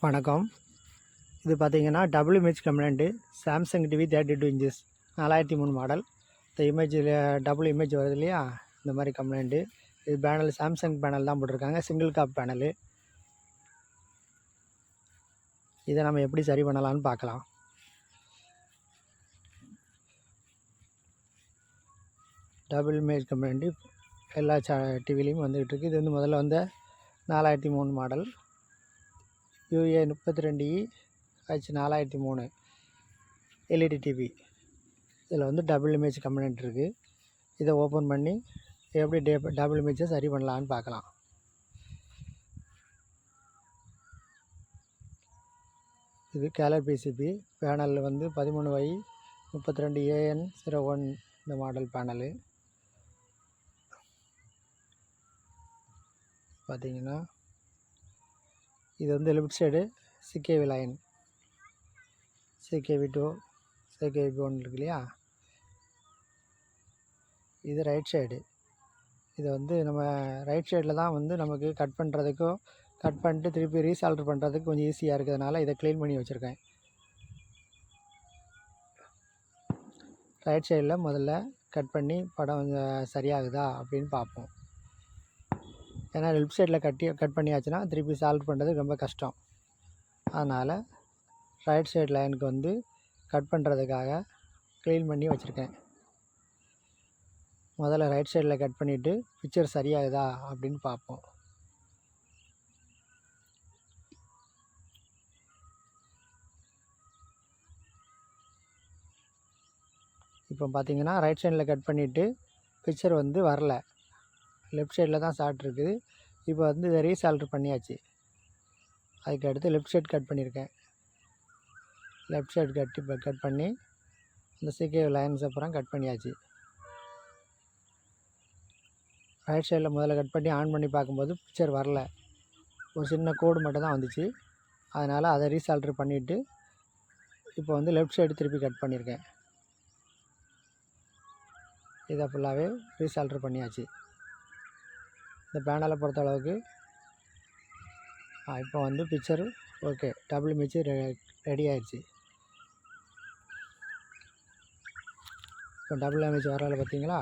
வணக்கம். இது பார்த்தீங்கன்னா double image complaint Samsung TV 32 inches 4003 model. இந்த இமேஜில் டபுள் இமேஜ் வருது இல்லையா, இந்த மாதிரி கம்ப்ளைண்ட்டு. இது பேனல் சாம்சங் பேனல் தான் போட்டிருக்காங்க, சிங்கிள் காப் பேனலு. இதை நம்ம எப்படி சரி பண்ணலான்னு பார்க்கலாம். டபுள் இமேஜ் கம்ப்ளைண்ட்டு எல்லா டிவிலையும் வந்துக்கிட்டு இருக்குது. இது வந்து முதல்ல வந்த 4003 model UA 32E H4003 LED TV. இதில் வந்து டபுள் இமேஜ் கம்ப்ளைண்ட் இருக்குது. இதை ஓப்பன் பண்ணி எப்படி டபுள் இமேஜை சரி பண்ணலான்னு பார்க்கலாம். இது கேலர் பிசிபி பேனல் வந்து 13Y32AN01 இந்த மாடல் பேனலு. பார்த்தீங்கன்னா இது வந்து left side சிகேவி line, CKV2 CKV1 இருக்கு இல்லையா, இது ரைட் சைடு. இதை வந்து நம்ம ரைட் சைடில் தான் வந்து நமக்கு கட் பண்ணுறதுக்கும் கட் பண்ணிட்டு திருப்பி ரீசால்டர் பண்ணுறதுக்கு கொஞ்சம் ஈஸியாக இருக்கிறதுனால இதை க்ளீன் பண்ணி வச்சுருக்கேன். ரைட் சைடில் முதல்ல கட் பண்ணி படம் சரியாகுதா அப்படின்னு பார்ப்போம். ஏன்னா லெஃப்ட் சைடில் கட் பண்ணியாச்சுன்னா திருப்பி சால்வ் பண்ணுறது ரொம்ப கஷ்டம். அதனால் ரைட் சைடு லைனுக்கு வந்து கட் பண்ணுறதுக்காக க்ளீன் பண்ணி வச்சுருக்கேன். முதல்ல ரைட் சைடில் கட் பண்ணிவிட்டு பிக்சர் சரியாகுதா அப்படின்னு பார்ப்போம். இப்போ பார்த்தீங்கன்னா ரைட் சைடில் கட் பண்ணிவிட்டு பிக்சர் வந்து வரல, லெஃப்ட் சைடில் தான் ஷார்ட் இருக்குது. இப்போ வந்து இதை ரீசால்டர் பண்ணியாச்சு. அதுக்கு அடுத்து லெஃப்ட் சைடு கட் பண்ணியிருக்கேன். லெஃப்ட் சைடு கட் பண்ணி இந்த சிகேவி லைன்ஸ் அப்புறம் கட் பண்ணியாச்சு. ரைட் சைடில் முதல்ல கட் பண்ணி ஆன் பண்ணி பார்க்கும்போது பிக்சர் வரல, ஒரு சின்ன கோடு மட்டும் தான் வந்துச்சு. அதனால் அதை ரீசால்டர் பண்ணிவிட்டு இப்போ வந்து லெஃப்ட் சைடு திருப்பி கட் பண்ணியிருக்கேன். இதை ஃபுல்லாகவே ரீசால்டர் பண்ணியாச்சு. இந்த பேனலை பொறுத்த அளவுக்கு இப்போ வந்து picture okay, double image ready ஆயிடுச்சு. இப்போ டபுள் இமேஜ் வரல பார்த்தீங்களா,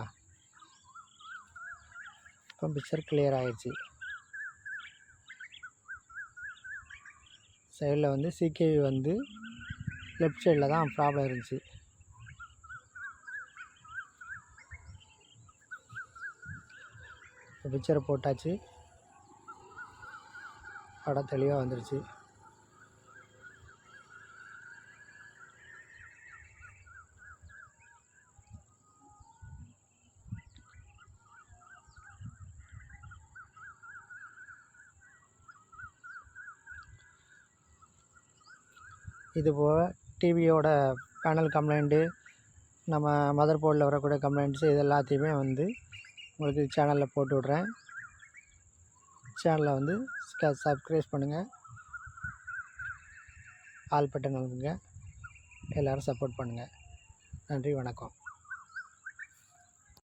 இப்போ பிக்சர் கிளியர் ஆகிடுச்சு. சைடில் வந்து சிகேவி வந்து லெஃப்ட் சைடில் தான் ப்ராப்ளம் இருந்துச்சு. பிக்சரை போட்டாச்சு, படம் தெளிவாக வந்துருச்சு. இதுபோல் டிவியோட பேனல் கம்ப்ளைண்ட்டு, நம்ம மதர் போர்டில் வரக்கூடிய கம்ப்ளைண்ட்ஸு, இது எல்லாத்தையுமே வந்து உங்களுக்கு சேனலில் போட்டு விட்றேன். சேனலை வந்து சப்ஸ்கிரைப் பண்ணுங்கள், ஆல் பட்டன் அழுத்துங்க. எல்லோரும் சப்போர்ட் பண்ணுங்கள். நன்றி, வணக்கம்.